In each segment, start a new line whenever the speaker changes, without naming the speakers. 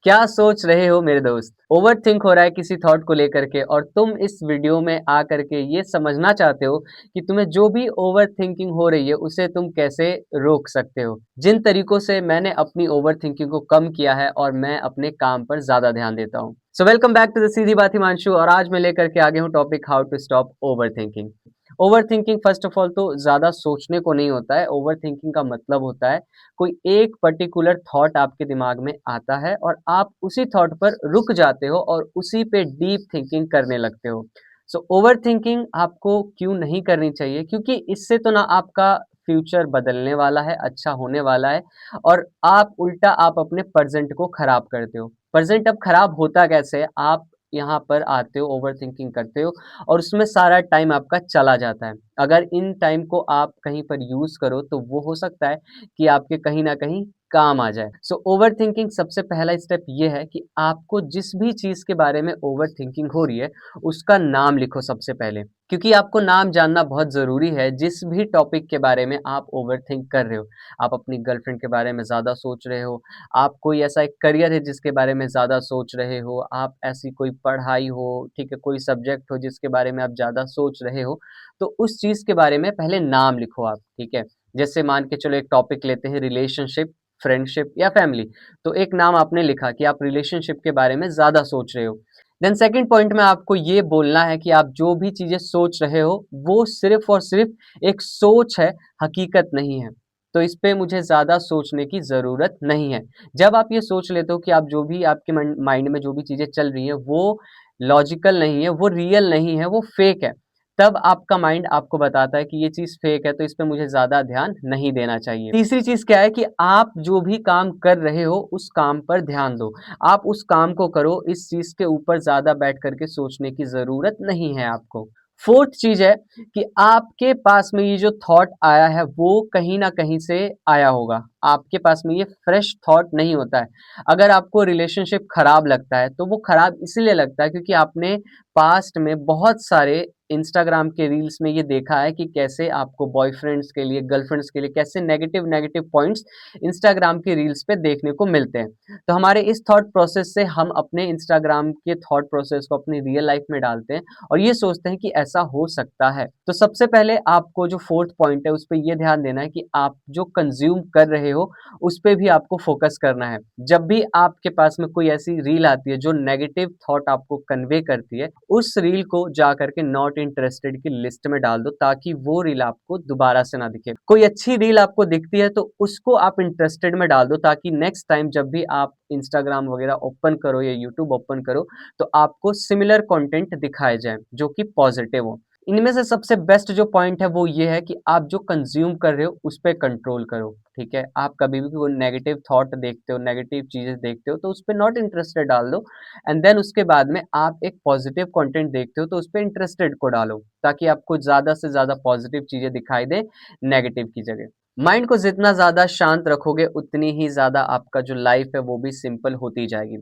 क्या सोच रहे हो मेरे दोस्त? ओवर थिंक हो रहा है किसी थॉट को लेकर के और तुम इस वीडियो में आ करके ये समझना चाहते हो कि तुम्हें जो भी ओवर थिंकिंग हो रही है उसे तुम कैसे रोक सकते हो। जिन तरीकों से मैंने अपनी ओवर थिंकिंग को कम किया है और मैं अपने काम पर ज्यादा ध्यान देता हूँ। So welcome back to the Seedhi Baat Himanshu और आज मैं लेकर के आ गया हूँ topic how to stop over thinking. Over thinking first of all तो ज्यादा सोचने को नहीं होता है। ओवर थिंकिंग का मतलब होता है कोई एक पर्टिकुलर थॉट आपके दिमाग में आता है और आप उसी थॉट पर रुक जाते हो और उसी पे डीप थिंकिंग करने लगते हो। सो ओवर थिंकिंग आपको क्यों नहीं करनी चाहिए? क्योंकि इससे तो ना आपका फ्यूचर बदलने वाला है, अच्छा होने वाला है और आप उल्टा आप अपने प्रेजेंट को खराब करते हो। प्रेजेंट अब खराब होता कैसे है? आप यहाँ पर आते हो, ओवर थिंकिंग करते हो और उसमें सारा टाइम आपका चला जाता है। अगर इन टाइम को आप कहीं पर यूज करो तो वो हो सकता है कि आपके कहीं ना कहीं काम आ जाए। सो ओवर थिंकिंग सबसे पहला स्टेप ये है कि आपको जिस भी चीज के बारे में ओवर थिंकिंग हो रही है उसका नाम लिखो सबसे पहले, क्योंकि आपको नाम जानना बहुत जरूरी है। जिस भी टॉपिक के बारे में आप ओवर थिंक कर रहे हो, आप अपनी गर्लफ्रेंड के बारे में ज्यादा सोच रहे हो, आप कोई ऐसा एक करियर है जिसके बारे में ज्यादा सोच रहे हो, आप ऐसी कोई पढ़ाई हो, ठीक है, कोई सब्जेक्ट हो जिसके बारे में आप ज्यादा सोच रहे हो, तो उस चीज के बारे में पहले नाम लिखो आप। ठीक है, जैसे मान के चलो एक टॉपिक लेते हैं, रिलेशनशिप, फ्रेंडशिप या फैमिली। तो एक नाम आपने लिखा कि आप रिलेशनशिप के बारे में ज्यादा सोच रहे हो। देन सेकंड पॉइंट में आपको ये बोलना है कि आप जो भी चीजें सोच रहे हो वो सिर्फ और सिर्फ एक सोच है, हकीकत नहीं है। तो इस पे मुझे ज्यादा सोचने की जरूरत नहीं है। जब आप ये सोच लेते हो कि आप जो भी आपके माइंड में जो भी चीजें चल रही है वो लॉजिकल नहीं है, वो रियल नहीं है, वो फेक है, तब आपका माइंड आपको बताता है कि ये चीज फेक है, तो इस पे मुझे ज्यादा ध्यान नहीं देना चाहिए। तीसरी चीज क्या है कि आप जो भी काम कर रहे हो उस काम पर ध्यान दो, आप उस काम को करो, इस चीज के ऊपर ज्यादा बैठ करके सोचने की जरूरत नहीं है आपको। फोर्थ चीज है कि आपके पास में ये जो थॉट आया है वो कहीं ना कहीं से आया होगा, आपके पास में ये फ्रेश थॉट नहीं होता है। अगर आपको रिलेशनशिप खराब लगता है तो वो खराब इसलिए लगता है क्योंकि आपने पास्ट में बहुत सारे इंस्टाग्राम के रील्स में ये देखा है कि कैसे आपको बॉयफ्रेंड्स के लिए, गर्लफ्रेंड्स के लिए कैसे नेगेटिव नेगेटिव पॉइंट्स इंस्टाग्राम के रील्स पे देखने को मिलते हैं। तो हमारे इस थॉट प्रोसेस से हम अपने इंस्टाग्राम के थॉट प्रोसेस को अपनी रियल लाइफ में डालते हैं और ये सोचते हैं कि ऐसा हो सकता है। तो सबसे पहले आपको जो फोर्थ पॉइंट है उस पर यह ध्यान देना है कि आप जो कंज्यूम कर रहे हो उस पर भी आपको फोकस करना है। जब भी आपके पास में कोई ऐसी रील आती है जो नेगेटिव थॉट आपको कन्वे करती है, उस रील को जा करके नॉट इंटरेस्टेड की लिस्ट में डाल दो ताकि वो रील आपको दोबारा से ना दिखे। कोई अच्छी रील आपको दिखती है तो उसको आप इंटरेस्टेड में डाल दो ताकि नेक्स्ट टाइम जब भी आप इंस्टाग्राम वगैरह ओपन करो या यूट्यूब ओपन करो तो आपको सिमिलर कंटेंट दिखाए जाए जो कि पॉजिटिव हो। इनमें से सबसे बेस्ट जो पॉइंट है वो ये है कि आप जो कंज्यूम कर रहे हो उस पर कंट्रोल करो। ठीक है, आप कभी भी कोई नेगेटिव थॉट देखते हो, नेगेटिव चीजें देखते हो तो उस पर नॉट इंटरेस्टेड डाल दो एंड देन उसके बाद में आप एक पॉजिटिव कंटेंट देखते हो तो उस पर इंटरेस्टेड को डालो ताकि आपको ज्यादा से ज्यादा पॉजिटिव चीजें दिखाई दे नेगेटिव की जगह। माइंड को जितना ज्यादा शांत रखोगे उतनी ही ज्यादा आपका जो लाइफ है वो भी सिंपल होती जाएगी।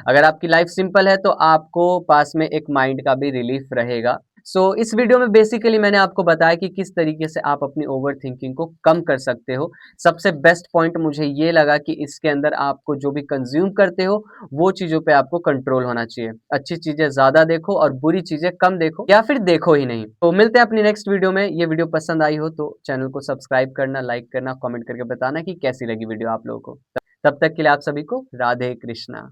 अगर आपकी लाइफ सिंपल है तो आपको पास में एक माइंड का भी रिलीफ रहेगा। इस वीडियो में बेसिकली मैंने आपको बताया कि किस तरीके से आप अपनी ओवर थिंकिंग को कम कर सकते हो। सबसे बेस्ट पॉइंट मुझे ये लगा कि इसके अंदर आपको जो भी कंज्यूम करते हो वो चीजों पे आपको कंट्रोल होना चाहिए। अच्छी चीजें ज्यादा देखो और बुरी चीजें कम देखो या फिर देखो ही नहीं। तो मिलते हैं अपनी नेक्स्ट वीडियो में। ये वीडियो पसंद आई हो तो चैनल को सब्सक्राइब करना, लाइक करना, कमेंट करके बताना कि कैसी लगी वीडियो आप लोगों को। तब तक के लिए आप सभी को राधे कृष्णा।